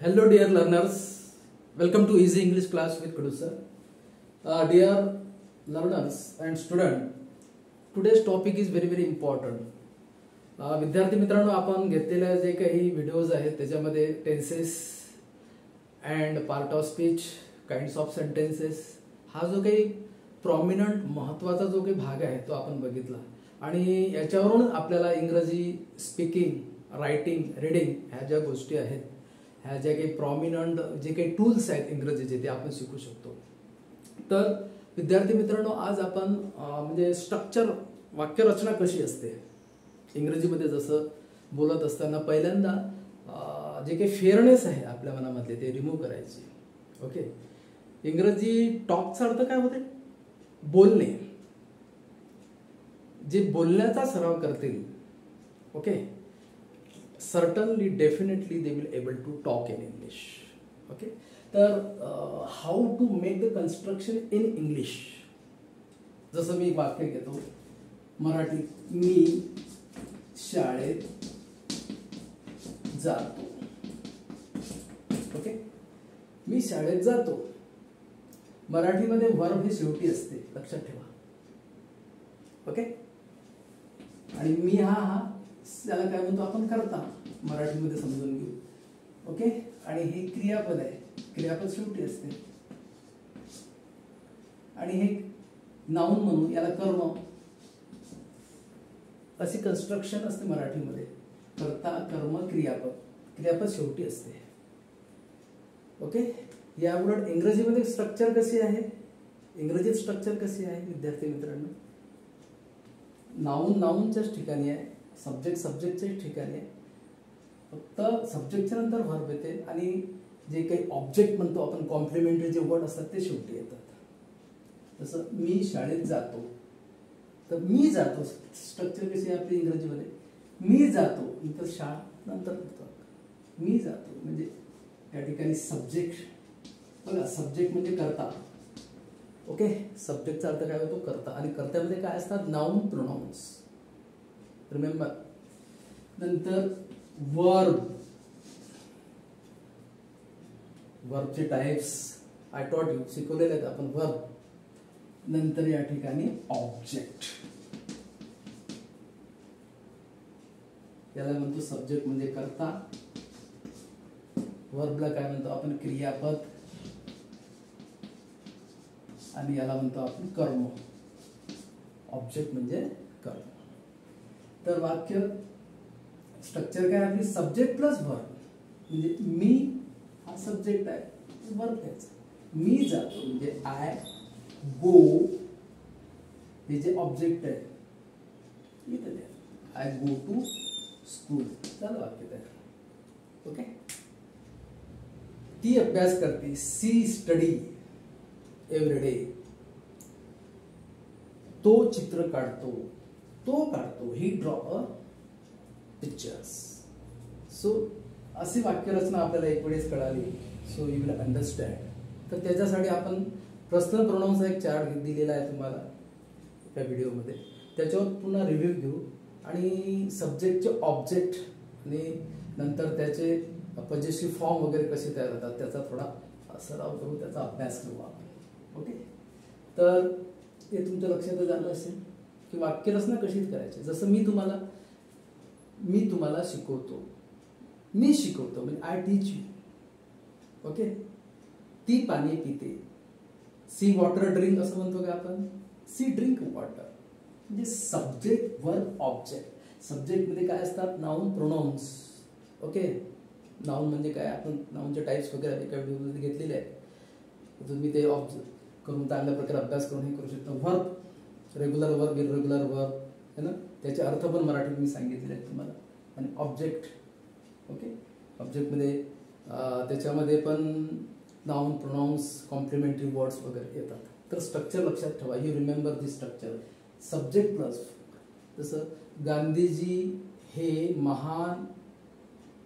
Hello dear learners, welcome to Easy English class with Kudu sir. Dear learners and student, today's topic is very important. विद्यार्थी मित्रांनो, आपण घेतलेल्या जे काही videos आहेत त्याच्यामध्ये tenses and part of speech, kinds of sentences हा जो काही प्रॉमिनंट महत्त्वाचा जो काही भाग आहे तो आपण बघितला आणि याच्यावरून आपल्याला इंग्रजी स्पीकिंग, रायटिंग, रीडिंग ह्या ज्या गोष्टी आहेत, ह्या ज्या काही प्रॉमिनंट जे काही टूल्स आहेत इंग्रजीचे ते आपण शिकू शकतो. तर विद्यार्थी मित्रांनो, आज आपण म्हणजे स्ट्रक्चर, वाक्यरचना कशी असते इंग्रजीमध्ये, जसं बोलत असताना पहिल्यांदा जे काही फेअरनेस आहे आपल्या मनामधले ते रिमूव्ह करायची. ओके, इंग्रजी टॉकचा अर्थ काय होते? बोलणे. जे बोलण्याचा सराव करतील, okay, certainly definitely they will able to talk in English. Okay, तर how to make the construction in English. जसं मी वाक्य घेतो मराठी, मी शाळेत जातो. ओके, मी शाळेत जातो. मराठीमध्ये वर्ब हे शेवटी असते, लक्षात ठेवा. ओके, आणि मी हा त्याला काय म्हणतो आपण? करता, मराठीमध्ये समजून घेऊ. ओके, आणि हे क्रियापद आहे, क्रियापद शेवटी असते. आणि हे नाउन म्हणून याला कर्म, अशी कन्स्ट्रक्शन असते मराठीमध्ये. कर्ता, कर्म, क्रियापद, क्रियापद शेवटी असते. ओके, याउलट इंग्रजीमध्ये स्ट्रक्चर कशी आहे? इंग्रजीत स्ट्रक्चर कशी आहे विद्यार्थी मित्रांनो? नाउन नाउनच्याच ठिकाणी आहे, सब्जेक्ट सब्जेक्टच्याच ठिकाणी आहे. फक्त सब्जेक्टच्या नंतर व्हर्ब येते आणि जे काही ऑब्जेक्ट म्हणतो आपण, कॉम्प्लिमेंटरी जे वर्ड असतात ते शेवटी येतात. जसं मी शाळेत जातो, तर मी जातो स्ट्रक्चर कशी आहे आपली इंग्रजीमध्ये? मी जातो नंतर शाळा नंतर मी जातो, म्हणजे या ठिकाणी सब्जेक्ट बघा, सब्जेक्ट म्हणजे कर्ता. ओके, सब्जेक्टचा अर्थ काय होतो? कर्ता. आणि कर्त्यामध्ये काय असतात? Noun, pronounce. रिमेंबर. नंतर वर्ब, वर्बचे टाइप्स आय टॉट यू, शिकवलेले आहेत आपण वर्ब. नंतर या ठिकाणी ऑब्जेक्ट, याला म्हणतो सब्जेक्ट म्हणजे कर्ता. वर्बला काय म्हणतो आपण? क्रियापद. आणि याला म्हणतो आपण कर्म. ऑब्जेक्ट म्हणजे कर्म. तर वाक्य स्ट्रक्चर काय आपली? Subject plus verb. म्हणजे मी हा सब्जेक्ट आहे, वर्ब घ्यायचा. मी जातो म्हणजे आय गो, हे जे ऑब्जेक्ट आहे इथे द्या, आय गो टू स्कूल. झालं वाक्य तयार. ओके, ती अभ्यास करते, सी स्टडी एव्हरी डे. तो चित्र काढतो, तो काढतो, ही ड्रॉ अ पिक्चर्स. सो अशी वाक्यरचना आपल्याला एक वेळेस कळाली, सो यू विल अंडरस्टँड. तर त्याच्यासाठी आपण पर्सनल प्रोनाउन्सचा एक चार्ट दिलेला आहे तुम्हाला त्या व्हिडिओमध्ये, त्याच्यावर पुन्हा रिव्ह्यू घेऊ आणि सब्जेक्टचे ऑब्जेक्ट आणि नंतर त्याचे पजेसिव्ह फॉर्म वगैरे कसे तयार होतात त्याचा थोडा सराव करू, त्याचा अभ्यास करू आपण. ओके, तर ते तुमच्या लक्षात झालं असेल की वाक्यरचना कशी करायची. जसं मी तुम्हाला शिकवतो, मी शिकवतो म्हणजे आय टीच यू. ओके, ती पाणी पिते, सी वॉटर ड्रिंक असं म्हणतो का आपण? She drink water. म्हणजे सब्जेक्ट, वर्ब, ऑब्जेक्ट. सब्जेक्ट मध्ये काय असतात? Noun, pronounce. ओके, नाउन म्हणजे काय? आपण नाउनचे टाइप्स वगैरे एका व्हिडिओमध्ये घेतलेले आहेत, तुम्ही ते ऑब्जर्व करून चांगल्या प्रकारे अभ्यास करून हे करू शकता. Verb, regular verb, irregular verb है ना, त्याचे अर्थ पण मराठीत मी सांगितलेले आहेत तुम्हाला. आणि ऑब्जेक्ट, ओके, ऑब्जेक्टमध्ये त्याच्यामध्ये पण नाउन, प्रोनाउन्स, कॉम्प्लिमेंटरी वर्ड्स वगैरे येतात. तर स्ट्रक्चर लक्षात ठेवा, you remember this structure. Subject plus. जसं गांधीजी हे महान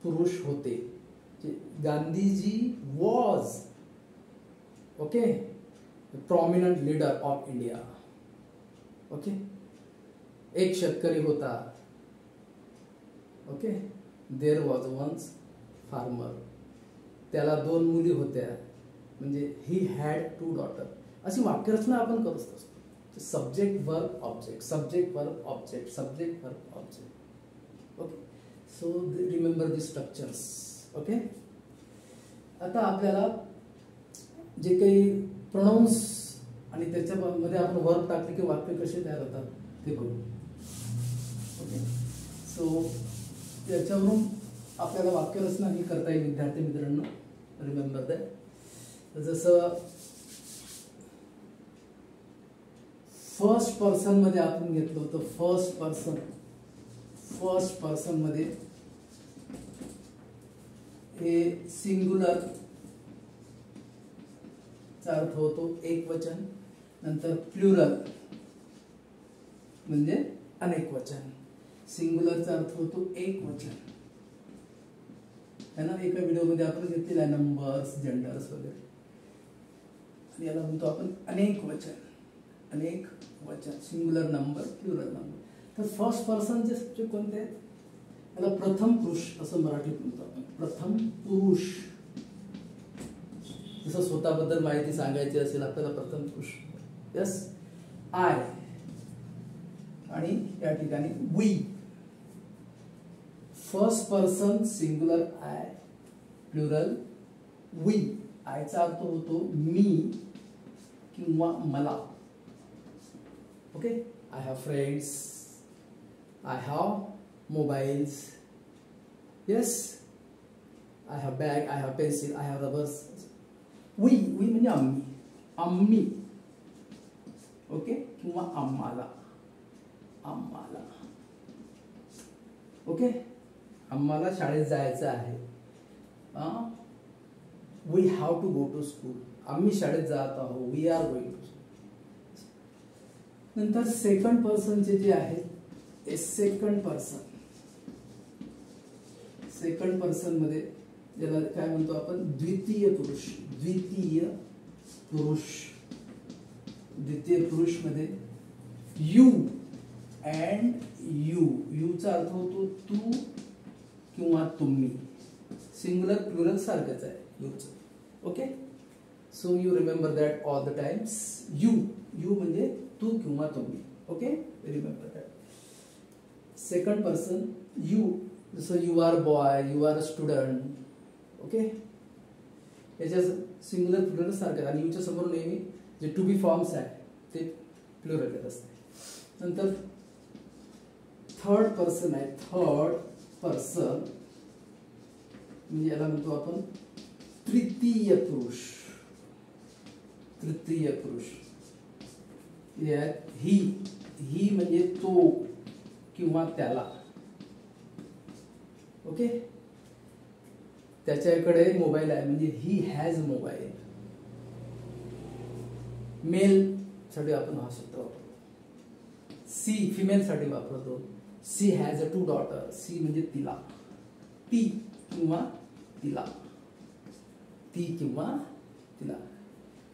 पुरुष होते, Gandhiji was, okay, prominent leader of India. Okay, एक शेतकरी होता. Okay, there was once farmer. त्याला 2 मुली होत्या, म्हणजे ही हॅड 2 डॉटर. अशी वाक्यरचना आपण करत असतो. Subject verb object, subject verb object, subject verb object. Okay, so remember the structures. Okay, आता आपल्याला जे काही प्रोनाउन्स आणि त्याच्यामध्ये आपण वर्ब टाकले की वाक्य कसे तयार होतात ते करू. ओके, सो याच्यावरून आपल्याला वाक्यरचना ही करता येईल विद्यार्थी मित्रांनो. Remember that. जसं फर्स्ट पर्सन मध्ये आपण घेतलं होतं, फर्स्ट पर्सन मध्ये हे सिंग्युलर चा अर्थ होतो एक वचन, नंतर प्लुरल म्हणजे अनेक वचन. सिंग्युलरचा अर्थ होतो एक वचन है ना. एका व्हिडिओमध्ये आपण घेतलेला आहे नंबर्स, जेंडर्स वगैरे. आणि याला म्हणतो आपण अनेक वचन, अनेक वचन, सिंग्युलर नंबर, प्लुरल नंबर. तर फर्स्ट पर्सनचे सब्जेक्ट कोणते आहेत? याला प्रथम पुरुष असं मराठीत म्हणतो आपण, प्रथम पुरुष. जसं स्वतःबद्दल माहिती सांगायची असेल आपल्याला प्रथम पुरुष. Yes, I. आणि या ठिकाणी we. First person singular I, plural we. आयचा अर्थ होतो मी किंवा मला. Okay, I have friends, I have mobiles. Yes, I have bag, I have pencil, I have rubbers. We म्हणजे आम्ही, आम्ही. ओके, किंवा आम्हाला, आम्हाला. ओके, आम्हाला शाळेत जायचं आहे. We have to go to school. आम्ही शाळेत जात आहोत. We are going to. नंतर सेकंड पर्सनचे जे आहेत, सेकंड पर्सन. सेकंड पर्सन मध्ये ज्याला काय म्हणतो आपण, द्वितीय पुरुष. द्वितीय पुरुष. द्वितीय पुरुष मध्ये यू अँड यू. यूचा अर्थ होतो तू किंवा तुम्ही. सिंग्युलर प्लुरल सारखंच आहे यूचं. Okay, so you remember that all the times. You म्हणजे तू किंवा तुम्ही. Okay, remember that. Second person you. जसं you are boy, you are a student. Okay, याच्या सिंग्युलर प्लुरल सारखं. आणि यूच्या समोर नेहमी जे टू बी फॉर्म्स आहे ते प्लुरल येत असते. नंतर थर्ड पर्सन आहे. थर्ड पर्सन म्हणजे याला म्हणतो आपण तृतीय पुरुष. तृतीय पुरुष. ही म्हणजे तो किंवा त्याला. ओके, त्याच्याकडे मोबाईल आहे म्हणजे ही हॅज मोबाईल. मेल साठी आपण हा शब्द वापरतो. सी फिमेल साठी वापरतो. She has a 2 daughter. She म्हणजे तिला, ती किंवा तिला, ती किंवा तिला.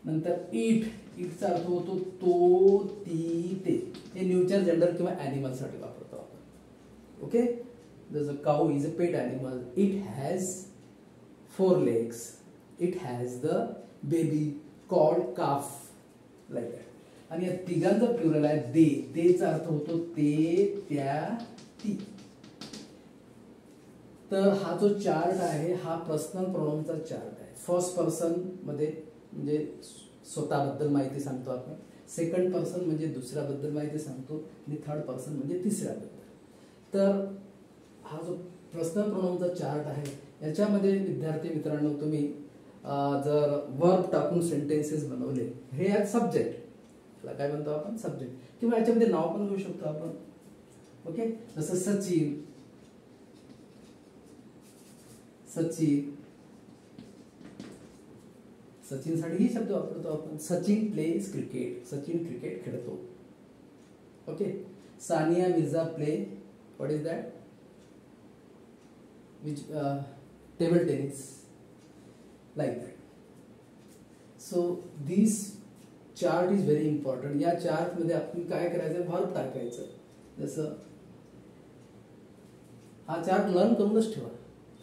नंतर इट. इटचा अर्थ होतो तो, ती, ते. हे न्यूचर, जेंडर किंवा ॲनिमल साठी वापरतो आपण. ओके, जसं cow is a pet animal. It has 4 legs. It has the baby called calf. Like that. आणि या तिघांचा प्लुरल आहे दे. देचा अर्थ होतो ते, त्या, ती. तर हा जो चार्ट आहे हा पर्सनल प्रोनाउनचा चार्ट आहे. फर्स्ट पर्सन मध्ये म्हणजे स्वतःबद्दल माहिती सांगतो आपण. सेकंड पर्सन म्हणजे दुसऱ्याबद्दल माहिती सांगतो. आणि थर्ड पर्सन म्हणजे तिसऱ्याबद्दल. तर हा जो पर्सनल प्रोनाउनचा चार्ट आहे याच्यामध्ये विद्यार्थी मित्रांनो तुम्ही जर वर्ब टाकून सेंटेन्सेस बनवले, हे आहेत सब्जेक्ट. याला काय म्हणतो आपण, सब्जेक्ट. किंवा याच्यामध्ये नाव पण घेऊ शकतो आपण. ओके, जसं सचिन. सचिन. सचिन साठी ही शब्द वापरतो आपण. Sachin plays cricket. Sachin cricket खेळतो. Okay, Sania Mirza play. What is that? Which table tennis. Like that. So this chart is very important. या चार्ट मध्ये आपण काय करायचं, वर्ब टाकायचं. जसं हा चार्ट लर्न करूनच ठेवा.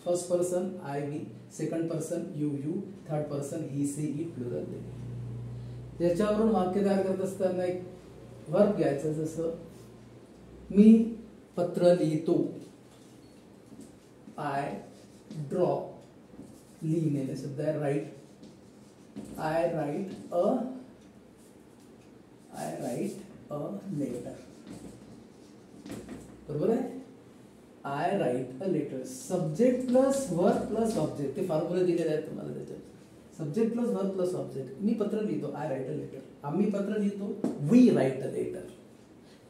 First person I we, second person you you, third person he she it plural they. याच्यावरून वाक्य तयार करत असताना एक वर्ब घ्यायचं, जसं मी पत्र लिहितो, आय ड्रॉ, लिहिलेला शब्द आहे write, I write a letter. बरोबर आहे. I write a letter, subject plus verb plus object, ते फॉर्म्युला दिलेले आहेत तुम्हाला त्याच्यात. Subject plus verb plus object. मी पत्र लिहितो, आय राईट अ लेटर. आम्ही पत्र लिहितो, वी राईट अ लेटर.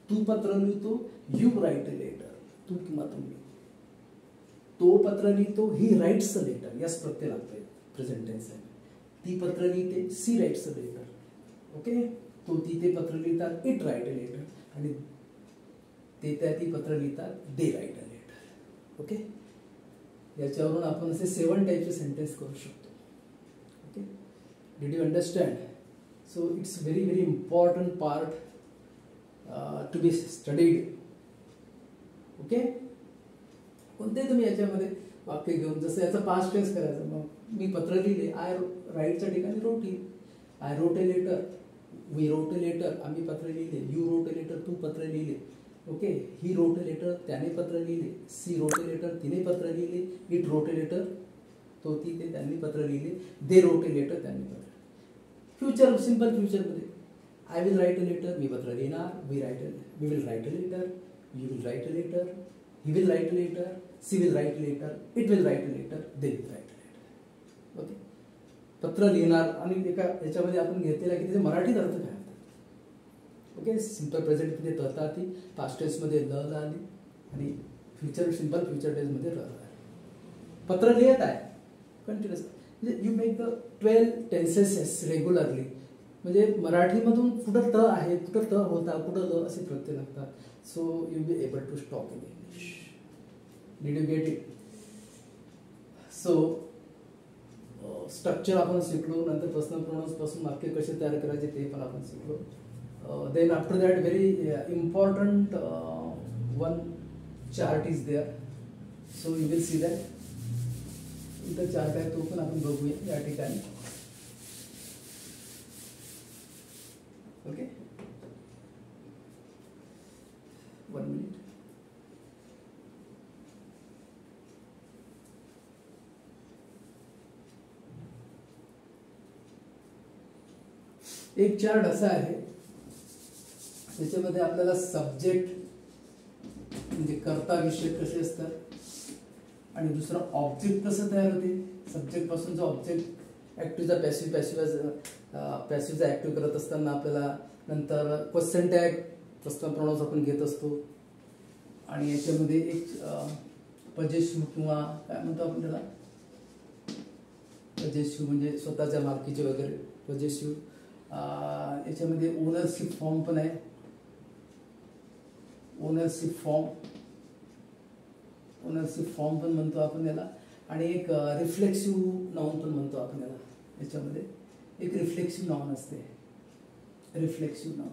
तू पत्र लिहितो, यू राईट अ लेटर. तू किंवा तुम्ही. तो पत्र लिहितो, he writes a letter. S प्रत्यय लागतोय, प्रेझेंट टेन्स आहे. ती पत्र लिहिते, she writes a letter. Okay. तो ती ते पत्र लिहितात, इट राईट अ लेटर. आणि ते त्या ती पत्र लिहितात, दे राईट अ लेटर. ओके. याच्यावरून आपण असे 7 टाईपचे सेंटेन्स करू शकतो. Okay. Did you understand? So it's very very important part to be studied. Okay. कोणते तुम्ही याच्यामध्ये वाक्य घेऊन, जसं याचा पास्ट टेन्स करायचं. मग मी पत्र लिहिले, आय राईटच्या ठिकाणी रोट लिहिले. I wrote a letter, we wrote a letter, आम्ही पत्र लिहिले. यू रोट ए लेटर, तू पत्र लिहिले. Okay. He wrote a letter, त्याने पत्र लिहिले. सी रोट ए लेटर, तिने पत्र लिहिले. इट रोट ए लेटर, तो ती ते त्यांनी पत्र लिहिले. दे रोट ए लेटर, त्यांनी पत्र. फ्युचर, सिंपल फ्युचरमध्ये I will write a letter, मी पत्र लिहिणार. We will write a letter, you will write a letter, he will write a letter, she will write a letter, it will write a letter, they will write a letter. Okay. पत्र लिहिणार. आणि एका याच्यामध्ये आपण घेतलेला की त्याचे मराठीत अर्थ काय होतात. ओके. सिंपल प्रेझेंटमध्ये तहताती, पास्ट टेन्समध्ये ल आली, आणि फ्युचर सिंपल फ्युचर टेन्समध्ये र आली. पत्र लिहित आहे कंटिन्युअस. म्हणजे you make the 12 tenses regularly. म्हणजे मराठीमधून कुठं त आहे, कुठं त होता, कुठं ल असे प्रत्यय लागतात. So you be able to talk in English. Did you get it? So structure आपण शिकलो. नंतर पर्सनल प्रोनाउन्स पासून वाक्य कसे तयार करायचे ते पण आपण शिकलो. Then after that very important one chart is there. So you will see that. इथं चार्ट आहे, तो पण आपण बघूया या ठिकाणी. ओके. 1 मिनिट. एक चार्ट असा आहे, त्याच्यामध्ये आपल्याला सब्जेक्ट म्हणजे कर्ता विषय कसे असतात, आणि दुसरा ऑब्जेक्ट कसं तयार होते. सब्जेक्ट पासून जो ऑब्जेक्ट ऍक्टिव्हचा पॅसिव्ह, पॅसिव्हचा ऍक्टिव्ह करत असताना आपल्याला नंतर क्वेश्चन टॅग, पर्सनल प्रोनाउन्स आपण घेत असतो. आणि याच्यामध्ये एक पजेसिव्ह किंवा काय म्हणतो आपण त्याला, पजेसिव्ह म्हणजे स्वतःच्या मालकीचे वगैरे पजेसिव्ह. याच्यामध्ये ओनरशिप फॉर्म पण आहे. ओनरशिप फॉर्म पण म्हणतो आपण याला. आणि एक रिफ्लेक्सिव्ह नाउन पण म्हणतो आपण याला. याच्यामध्ये एक रिफ्लेक्सिव्ह नाउन असते. रिफ्लेक्सिव्ह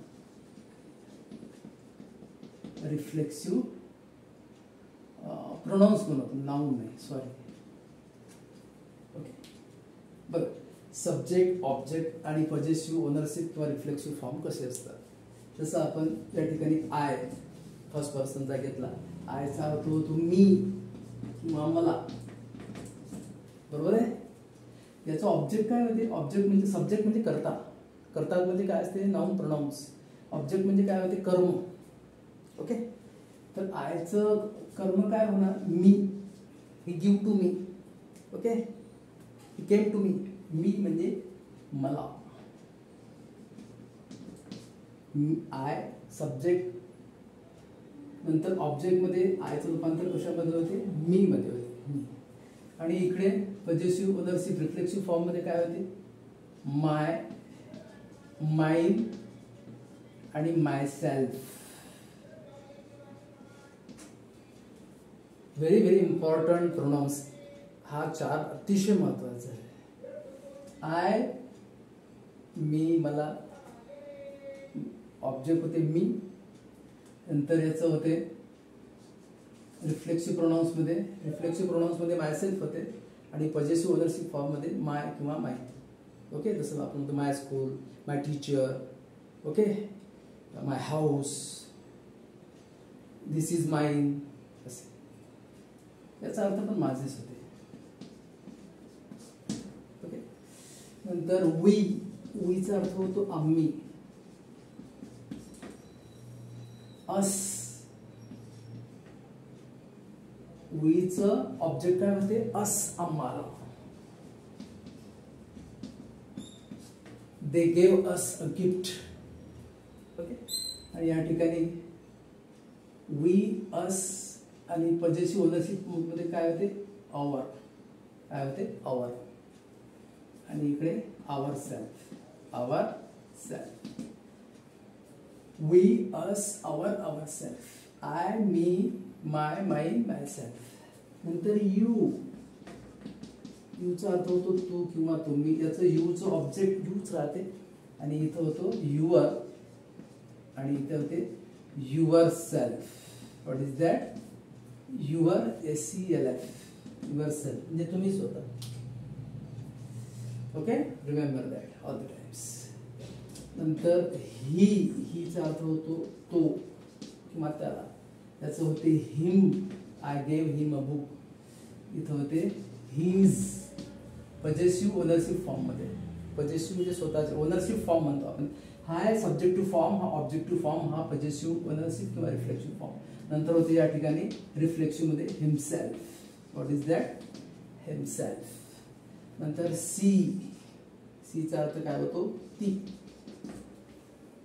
प्रोनाउन्स म्हणतो, नाउन नाही, सॉरी. ओके. बरं. सब्जेक्ट, ऑब्जेक्ट आणि पजेसिव्ह, ओनरशिप किंवा रिफ्लेक्सिव्ह फॉर्म कसे असतात. जसं आपण या ठिकाणी आय फर्स्ट पर्सनचा घेतला. आयचा अर्थ होतो मी किंवा मला. बरोबर आहे. याचा ऑब्जेक्ट काय होते. ऑब्जेक्ट म्हणजे सब्जेक्ट म्हणजे कर्ता. कर्तामध्ये काय असते, नाउन प्रोनाउन्स. ऑब्जेक्ट म्हणजे काय होते, कर्म. ओके. तर आयचं कर्म काय होणार, मी. He give to me. Okay. He came to me. मी म्हणजे मला. आय सब्जेक्ट, नंतर ऑब्जेक्ट मध्ये आयचं रूपांतर कशामध्ये होते, मी मध्ये होते, मी. आणि इकडे पजेसिव्ह, ओनरशिप, रिफ्लेक्सिव्ह फॉर्म मध्ये काय होते, माय, माइन आणि myself. Very very important pronouns. हा चार अतिशय महत्वाचा आहे. आय, मी, मला. ऑब्जेक्ट होते मी. नंतर याचं होते रिफ्लेक्सिव्ह प्रोनाउन्समध्ये मायसेल्फ होते आणि पॉझिटिव्ह ओनरशिप फॉर्ममध्ये माय किंवा माय. ओके, जसं आपण म्हणतो my school, my teacher, okay, my house, this is mine, असे याचा अर्थ पण माझेच होते. ओके, नंतर वीचा अर्थ होतो आम्ही, अस. वीचं ऑब्जेक्ट काय होते, अस, आम्हाला. They gave us a gift. Okay, आणि या ठिकाणी वी, अस आणि पॉझिटिव्ह ओनरशिप मध्ये काय होते, आवर. काय होते, आवर. आणि इकडे ourselves. We, us, ourselves. I, me, my, mine, myself. नंतर यूचा अर्थ होतो तू किंवा तुम्ही. याचं यूचं ऑब्जेक्ट यूच राहते आणि इथं होतो युअर आणि इथे होते yourself. What is that, your, SELF, yourself म्हणजे तुम्ही स्वतः. Okay, remember that all the times. नंतर हीचा अर्थ होतो तो किंवा त्याला. त्याचं होते him, I gave him a book. इथं होते हिज, पॉझिटिव्ह ओनरशिप फॉर्म मध्ये. पॉझिटिव्ह म्हणजे स्वतःचे, ओनरशिप फॉर्म म्हणतो आपण. हा आहे सब्जेक्टिव्ह फॉर्म, हा ऑब्जेक्टिव्ह फॉर्म, हा पॉझिटिव्ह ओनरशिप किंवा रिफ्लेक्सिव्ह फॉर्म. नंतर होते या ठिकाणी रिफ्लेक्सिव्ह मध्ये himself. What is that, himself. नंतर सीचा अर्थ काय होतो, ती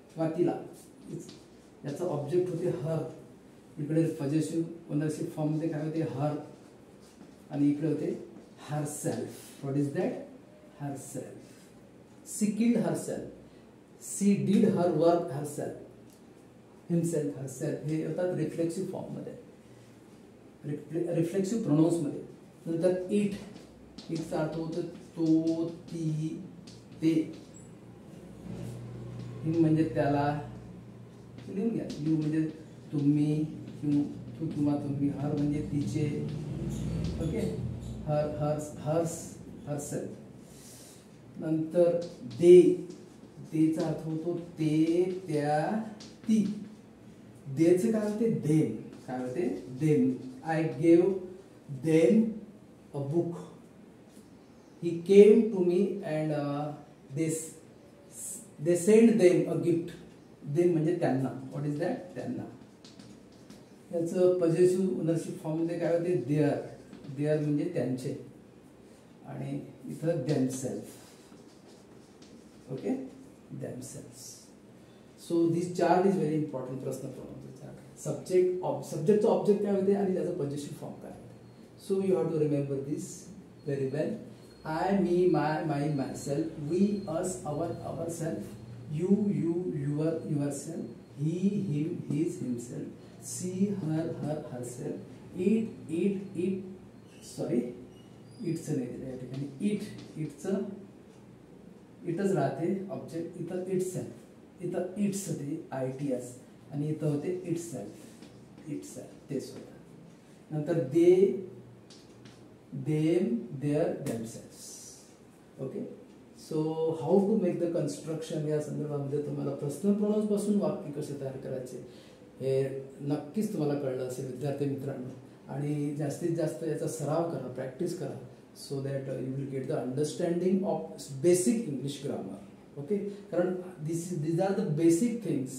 किंवा तिला. याचा ऑब्जेक्ट होते हर. इकडे पॉझिटिव्ह ओनरशिप फॉर्म मध्ये काय होते, हर. आणि इकडे होते herself. What is that, herself. She killed herself. She did her work herself. Himself, herself हे होतात रिफ्लेक्सिव्ह फॉर्म मध्ये, रिफ्लेक्सिव्ह प्रोनाउन्स मध्ये. नंतर इटचा अर्थ होतो तो, ती, ते. हिम म्हणजे त्याला, लिहून घ्या. यू म्हणजे तुम्ही, तू किंवा तुम्ही. हर म्हणजे तिचे. Okay, her self. नंतर देचा अर्थ होतो ते, त्या, ती. देचे काय होते, देम. काय होते, them. I gave them a book. He came to me and they send them a gift. Them म्हणजे त्यांना. व्हॉट इज दॅट, त्यांना. याचं पॉझिटिव्ह ओनरशिप फॉर्म मध्ये काय होते, देअर म्हणजे त्यांचे. आणि इथं themselves. Okay, themselves. So this chart is very important. प्रश्न सब्जेक्टचं ऑब्जेक्ट काय होते आणि त्याचं पॉझिटिव्ह फॉर्म काय होते. So you have to remember this very well. I, me, my, mine, myself. We, us, ourselves. You, your, yourself. He, him, his, himself. She, herself. इटचं नाही दिलं या ठिकाणी. इटच राहते object. इथं इट सेल्फ. इथं its होते, ITS. आणि इथं होते इट सेल्फ. तेच होतं. नंतर they, them, their, themselves. Okay, so how to make the construction या संदर्भामध्ये तुम्हाला पर्सनल प्रोनाउन्स पासून वाक्य कसे तयार करायचे हे नक्कीच तुम्हाला कळलं असेल विद्यार्थी मित्रांनो. आणि जास्तीत जास्त याचा सराव करा, प्रॅक्टिस करा, so that you will get the understanding of basic English grammar. Okay, कारण these are the basic things.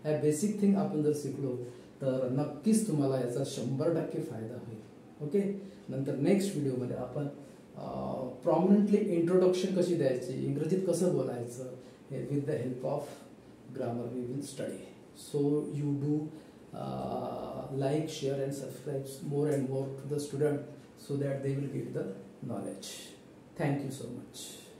ह्या बेसिक थिंग आपण जर शिकलो तर नक्कीच तुम्हाला याचा 100% फायदा होईल. ओके, नंतर नेक्स्ट व्हिडिओमध्ये आपण प्रॉमिनंटली इंट्रोडक्शन कशी द्यायची, इंग्रजीत कसं बोलायचं हे with the help of grammar we will study. So you do like, share and subscribe more and more to the student so that they will get the knowledge. Thank you so much.